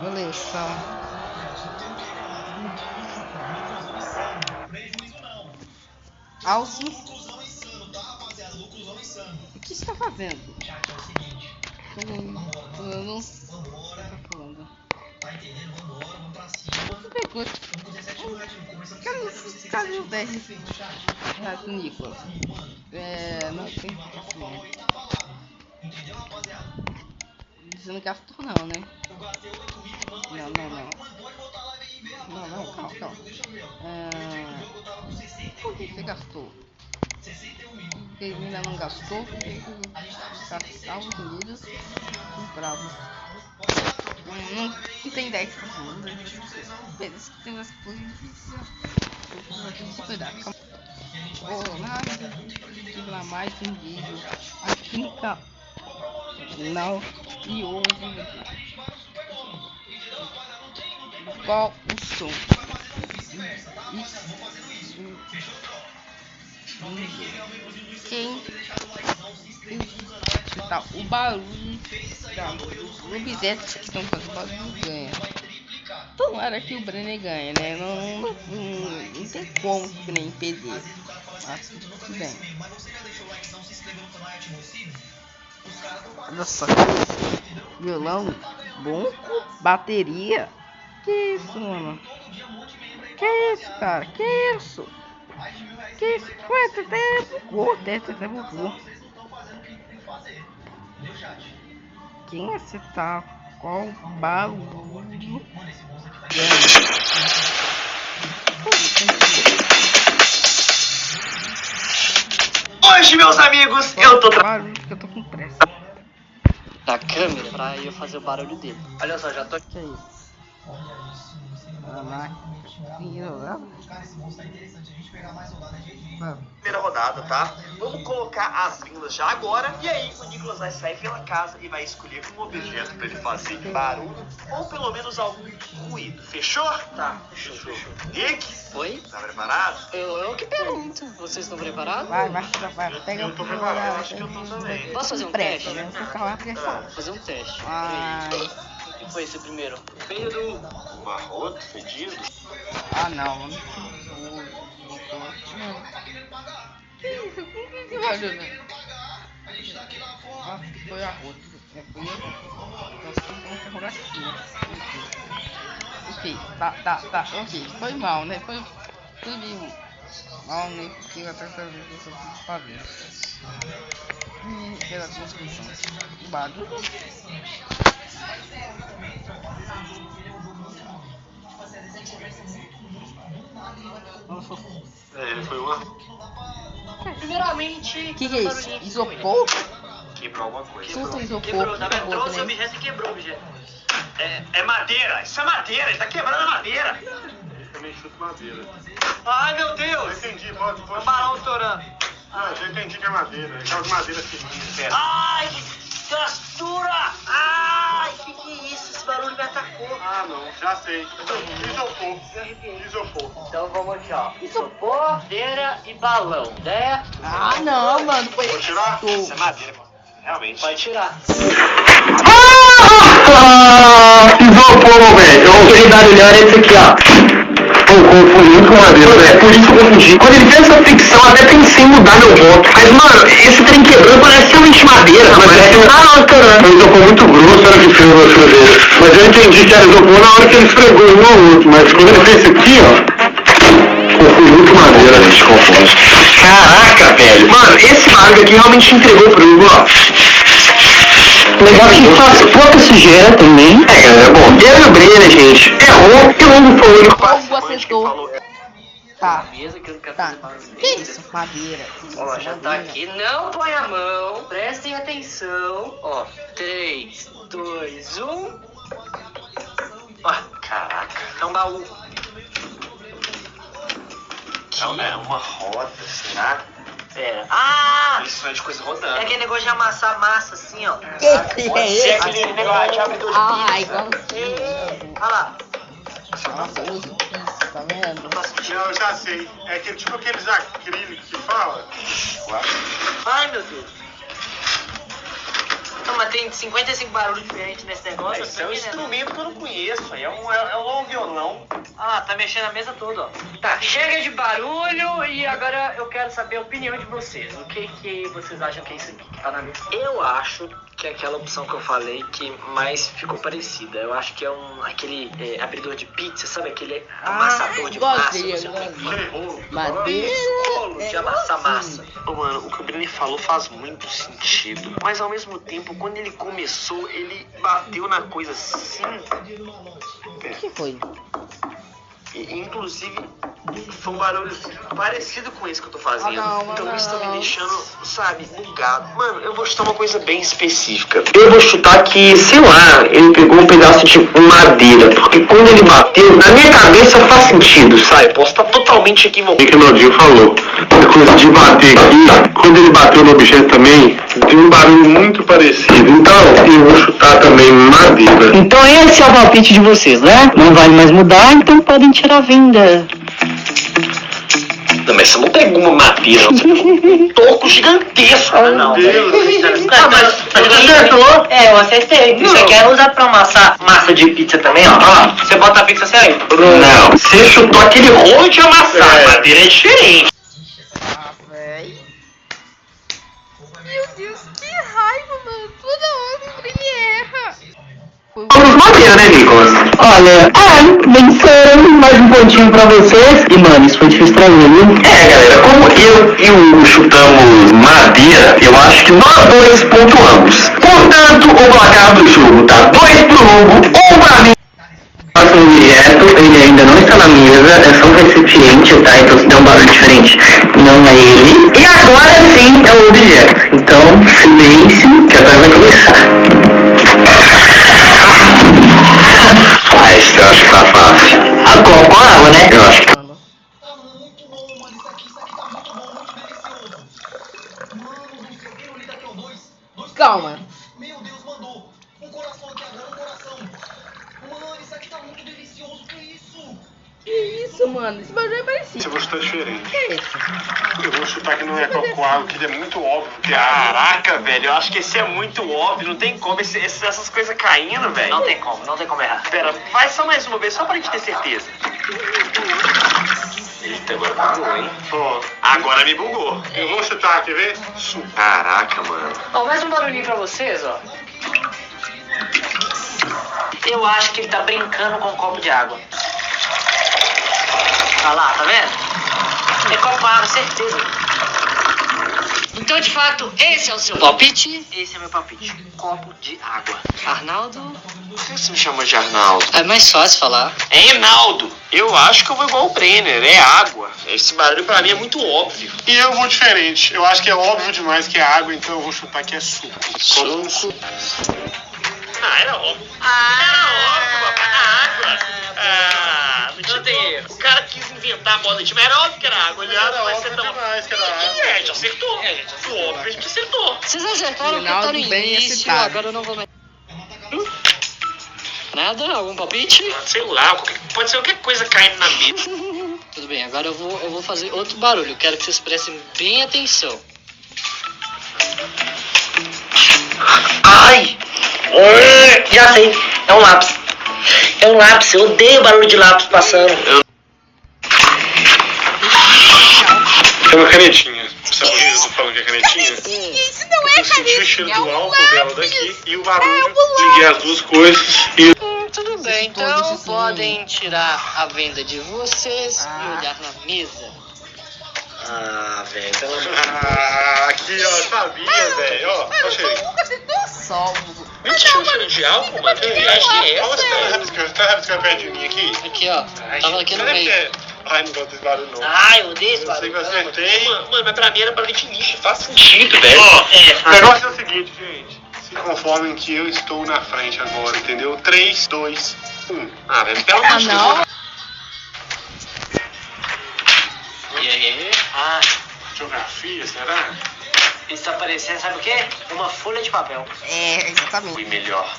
Beleza. Alce. O que você tá fazendo? Eu não sei o que você tá falando. Você pegou. Cadê o 10 reais do Nicolas? Não tem. Você não gastou não, né? Não, calma. Por que você gastou? Porque ele ainda não gastou, porque está nos Estados Unidos comprado. Não tem 10 vezes que tem as coisas. Cuidado, calma. Nada mais um vídeo aqui no canal e hoje qual o som? Quem tá, o barulho o objeto que estão fazendo barulho ganha. Tomara que o Brenner ganhe, né? Não tem como o Brenner perder. Mas tudo bem. Olha só, violão, bom, bateria. Que isso, mano? Que isso, cara? Que isso? Que isso? Ué, você até bugou. Quem você tá? Qual barulho? Hoje, meus amigos, eu tô com pressa. na câmera pra eu fazer o barulho dele. Olha só, já tô aqui. Que é isso? Primeira rodada, tá? Vamos colocar as vindas já agora. E aí o Nicolas vai sair pela casa e vai escolher um objeto pra ele fazer barulho ou pelo menos algum ruído. Fechou? Tá, fechou. Nick? Oi? Tá preparado? Eu que pergunto. Vocês estão preparados? Vai, pega eu tô preparado, acho que eu tô também. Posso fazer um teste? Né? Fazer um teste. O que foi esse primeiro? Pedro. Marroto, fedido. Ah, não, mano. Que isso? Como que vai, né? Foi a outra. Foi eu. Enfim, tá. Ok, foi mal, né? Foi bem mal, né? Porque até essa vez eu só fiz fazer. Pela construção. Barulho. Ele foi uma. Primeiramente. Que é isso? Isopor? Quebrou alguma coisa. Solta o isopor. Quebrou, tá vendo? Trouxe o objeto e quebrou o objeto. É madeira, isso é madeira, ele tá quebrando a madeira. Ele também chuta madeira. Ai meu Deus! Entendi, pode. O balão estourando. Ah, já entendi que é madeira, é aquelas madeiras fininhas. Ai, que gastura! Ai, que é isso? Esse barulho me atacou. Ah, não, já sei. Isopor. Então vamos aqui, ó. Isopor, madeira e balão, né? Ah, não, mano. Foi Pode tirar? Isso é madeira, realmente. Pode tirar. Isopor, velho. Eu vou dar melhor esse aqui, ó. Eu confundi com madeira, é por isso que eu confundi. Quando ele fez essa fricção, até pensei em mudar meu voto. Mas, mano, esse trem quebrando parece realmente madeira. Mas é que não, cara. Um isopor muito grosso, era que fez na sua vez. Mas eu entendi que era isopor na hora que ele esfregou um ao outro. Mas quando ele fez isso aqui, ó. Confundi muito madeira, a gente confunde. Caraca, velho. Mano, esse barulho aqui realmente entregou pro Hugo, ó. Legal que faz pouca sujeira também. É bom. Eu e o Brenner, gente, errou e o Hugo foi o único Como acertou? Tá. Tá. Que isso? Madeira. Ó, já tá aqui. Não põe a mão. Prestem atenção. Ó, 3, 2, 1. Ó, caraca. É um baú. É uma roda, será? Pera. Ah! Isso é de coisa rodando. É aquele negócio de amassar massa assim, ó. Que é esse? Aquele negócio de abridor de pizza. Ah, igualzinho. Olha lá. Nossa, usa isso, tá vendo? Não, eu já sei. É que, tipo aqueles acrílicos que fala. Ai, meu Deus. Não, mas tem 55 barulhos diferentes nesse negócio. Isso é um instrumento que eu não conheço, é um violão. Ah, tá mexendo a mesa toda, ó. Tá, chega de barulho e agora eu quero saber a opinião de vocês. O que vocês acham que é isso aqui que tá na mesa? Eu acho que é aquela opção que eu falei que mais ficou parecida. Eu acho que é aquele abridor de pizza, sabe? Aquele amassador de massa. Madeira. Rolo de amassar massa. Ô, mano, o que o Brini falou faz muito sentido. Mas ao mesmo tempo, quando ele começou, ele bateu na coisa assim. O que foi? Inclusive, foi um barulho parecido com esse que eu tô fazendo. Então isso tá me deixando, sabe, bugado. Mano, eu vou chutar uma coisa bem específica. Eu vou chutar que, sei lá, ele pegou um pedaço de madeira, porque quando ele bateu, na minha cabeça faz sentido, sabe? Posso estar totalmente equivocado. O que o Naldinho falou, a coisa de bater aqui, quando ele bateu no objeto também, tem um barulho muito parecido. Então, eu vou chutar também madeira. Então esse é o palpite de vocês, né? Não vale mais mudar, então podem tirar a venda. Não, mas você não pegou uma madeira, você pegou um toco gigantesco. Não, Deus. mas você acertou? É, eu acertei. Você quer usar pra amassar massa de pizza também, ó? Você bota a pizza assim aí. Não, Você chutou aquele rolo de amassar, madeira é diferente. Ah, véi. Meu Deus, que raiva, mano. Toda hora o Brini erra. Vamos madeira, né, Nicolas? Olha, venceu mais um pontinho pra vocês. E mano, isso foi difícil pra mim, viu? Galera, como eu e o Hugo chutamos madeira, eu acho que nós dois pontuamos. Portanto, o placar do jogo tá 2 pro Hugo, 1 pra mim. O objeto, ele ainda não está na mesa, é só um recipiente, tá? Então se der um barulho diferente, não é ele. E agora sim é o objeto. Então, silêncio, que agora vai começar. Esse eu acho que tá fácil. A copa com água, né? Eu acho que Calma. Meu Deus, mandou. Um coração aqui agora, um coração. Mano, isso aqui tá muito delicioso, que isso? Que isso, mano? Esse barulho é parecido. Eu vou chutar diferente. Que é isso? Eu vou chutar que não é com água, que ele é muito óbvio. Que Caraca, velho, eu acho que esse é muito óbvio, não tem como, essas coisas caindo, velho. Não tem como errar. Pera, vai só mais uma vez, só pra gente ter certeza. Eita, agora bugou, hein? Ó, Agora me bugou. eu vou chutar, quer ver? Caraca, mano. Ó, mais um barulhinho pra vocês, ó. Eu acho que ele tá brincando com um copo de água. Olha lá, tá vendo? É copo com água, certeza. Então, de fato, esse é o seu palpite? Esse é meu palpite. Copo de água. Arnaldo? Por que você me chama de Arnaldo? É mais fácil falar. É Reinaldo. Eu acho que eu vou igual o Brenner, é água. Esse barulho pra mim é muito óbvio. E eu vou diferente. Eu acho que é óbvio demais que é água, então eu vou chutar que é suco. Suco? Ah, era óbvio. Era óbvio, papai. Água. Não tem erro. O cara quis inventar a moda de... Mas era óbvio que era água. Ele era óbvio demais que era água. A gente acertou. O óbvio a gente acertou. Vocês acertaram que Reinaldo tá no bem início, excitado. agora eu não vou mais... Nada? Algum palpite? Sei lá, pode ser qualquer coisa caindo na mesa. Tudo bem, agora eu vou fazer outro barulho. Quero que vocês prestem bem atenção. Ai! Já sei, é um lápis. É um lápis, eu odeio barulho de lápis passando. Tem uma canetinha. Sabe por que eu tô falando que é canetinha? Isso não é Eu senti o cheiro do álcool dela lápis. daqui e o barulho. Liguei as duas coisas e... Tudo bem, então podem tirar a venda de vocês e olhar na mesa. Ah, velho, pelo amor aqui, ó, sabia, velho. Ó, só cheirinho. Nunca tentou sol. Não tinha um cheiro de álcool, mano? Que viagem é essa, velho? Tá rabiscando perto de mim aqui? Aqui, ó. Tava aqui no Será que meio. é? Ai, não gosto desse barulho, não. Ai, eu odeio esse Eu sei que eu barulho. acertei. Mano, mas pra mim era barulho de lixo, faz sentido, velho. O negócio é o seguinte, gente. Se conformem que eu estou na frente agora, entendeu? 3, 2, 1. Ah, velho, pelo amor de Deus. Não. E aí? Ah, Geografia, será? isso tá parecendo, sabe o quê? Uma folha de papel. É, exatamente. Fui melhor.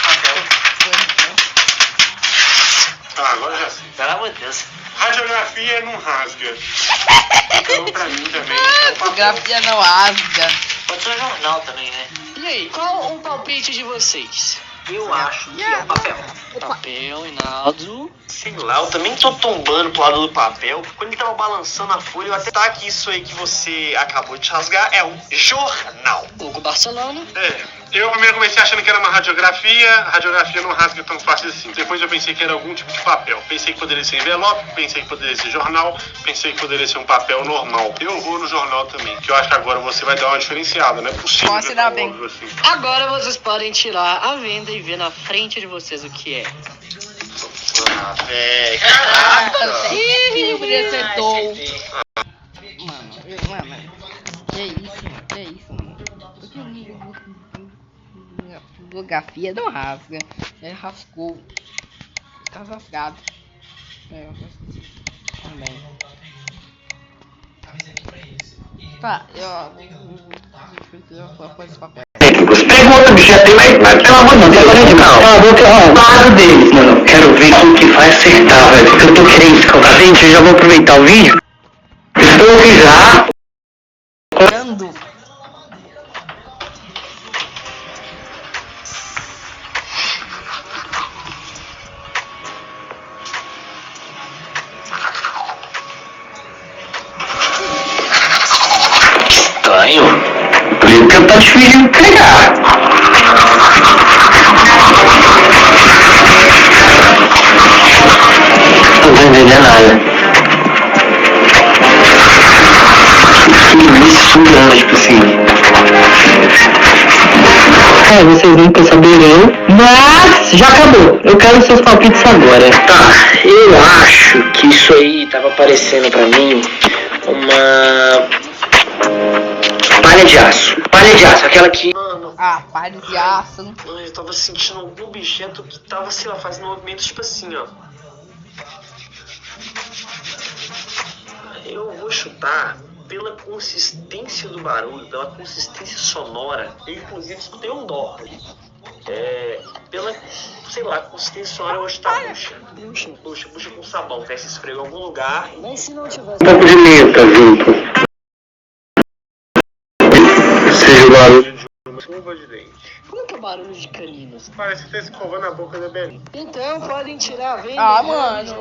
Papel. Ah, agora já sei. Pelo amor de certeza. Radiografia não rasga. Então, pra mim também. Fotografia não rasga. Pode ser um jornal também, né? E aí, qual o palpite de vocês? Eu acho que é um papel. Papel, Hinaldo. Sei lá, eu também tô tombando pro lado do papel. Quando ele tava balançando a folha, eu até tá que isso aí que você acabou de rasgar é um jornal. Hugo Barcelona. Eu primeiro comecei achando que era uma radiografia. A radiografia não rasga tão fácil assim. Depois eu pensei que era algum tipo de papel. Pensei que poderia ser envelope, pensei que poderia ser jornal, pensei que poderia ser um papel normal. Eu vou no jornal também, que eu acho que agora você vai dar uma diferenciada, não é possível. Nossa, que é ainda tão bem. óbvio assim. Agora vocês podem tirar a venda e ver na frente de vocês o que é. Ah, velho. Ih, o Brilho acertou. Mano, que isso, mano. Fotografia não rasga. Ele rascou. Tá rasgado. Também. Tá, eu esse papel. Pega um outro objeto aí, mas pelo amor de Deus, não. Cala a boca, ó, lado deles, mano. Quero ver quem que vai acertar, velho. Porque eu tô querendo escutar. Gente, eu já vou aproveitar o vídeo. Estou aqui já. Quando? Estranho. Porque tá difícil de pegar. Não tô entendendo nada. Que misturando, tipo assim. Vocês nunca saberão, mas já acabou. Eu quero seus palpites agora. Tá, eu acho que isso aí tava aparecendo pra mim uma palha de aço. Palha de aço, aquela que... Mano, palha de aço. eu tava sentindo algum objeto que tava, sei lá, fazendo movimento tipo assim, ó. Eu vou chutar pela consistência do barulho, pela consistência sonora. Eu, inclusive, escutei um dó. Pela, sei lá, consistência sonora, eu vou chutar bucha com sabão. Vai se esfregar em algum lugar. Mas se não tivesse... Um pouco de menta junto. Seja o barulho de Uma escova de dente. Como que é o barulho de caninos? Parece que tá escovando a boca da Belinha. Então podem tirar a venda. Mano.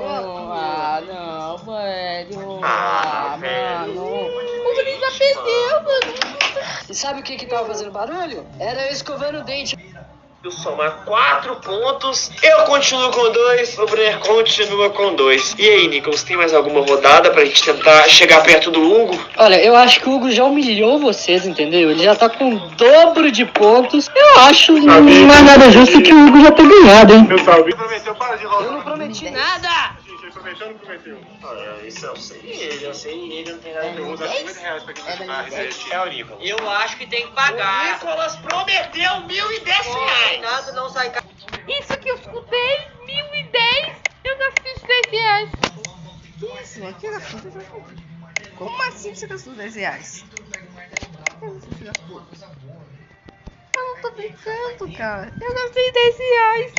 Não, velho. Mano. O Brilho já perdeu, mano. E sabe o que tava fazendo barulho? Era eu escovando o dente. Eu somar 4 pontos, eu continuo com 2, o Brenner continua com 2. E aí, Nicholas, tem mais alguma rodada pra gente tentar chegar perto do Hugo? Olha, eu acho que o Hugo já humilhou vocês, entendeu? Ele já tá com o dobro de pontos. Eu acho não é nada justo que o Hugo já tenha ganhado, hein? Meu salve. Prometeu, para de rodar. Eu não prometi nada! Gente, ele prometeu ou não prometeu? Olha, isso eu sei ele não tem nada a Eu vou dar ver. R$50 pra quem vai jogar Reset. É o Nicolas. Eu acho que tem que O pagar. Nicolas prometeu R$1.010. Nada não sai caro. Isso que eu escutei, 1.010, eu gastei R$10. Que isso, mano? Que gastou? Como assim você gastou R$10? Como você gastou? Eu não tô brincando, cara. Eu gastei R$10.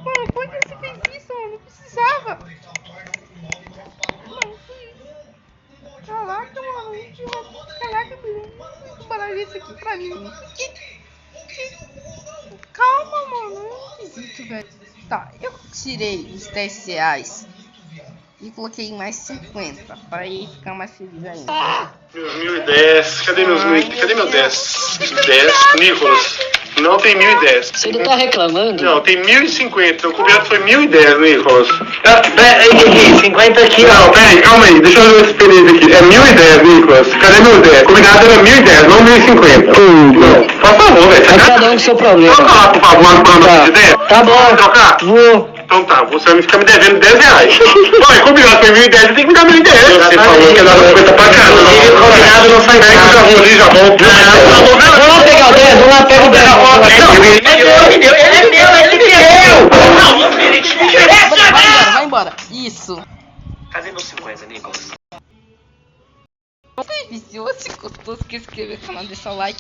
Mano, por que você fez isso, mano? Não precisava. Mano, que isso? Caraca, mano. Caraca, vou parar isso aqui pra mim. Calma, mano. Eu não acredito, velho. Tá, eu tirei os R$10 e coloquei mais 50 para ele ficar mais feliz ainda. Meus 1.010. Cadê meus 1.000? Cadê meu 10? 10. Nicolas. Não tem 1.010. Você não tá reclamando? Não, tem 1.050. O coberto foi 1.010, Nicolas. Peraí, 50 aqui, ó. Não, peraí, calma aí. Deixa eu ver esse experiência aqui. É 1.010, Nicolas. Cadê meu 10? Combinado era 1.010, não 1.050. Não, por favor, velho. É cada um com seu problema. Vamos falar, por favor, uma banda de 10? Tá bom. Vai trocar? Vou. Então tá, você vai ficar me devendo R$10. Olha, combinado foi 1.010, você tem que me dar 1.010. Você falou que ia dar 50 pra cada. Combinado não sai Pega o caro. ali, já volto. Vamos lá pegar o 10, vamos lá pegar o 10. Ele deu. Vai embora. Isso. Cadê meus 50, Nicolas? Se você gostou, se inscreva no canal, deixa o like.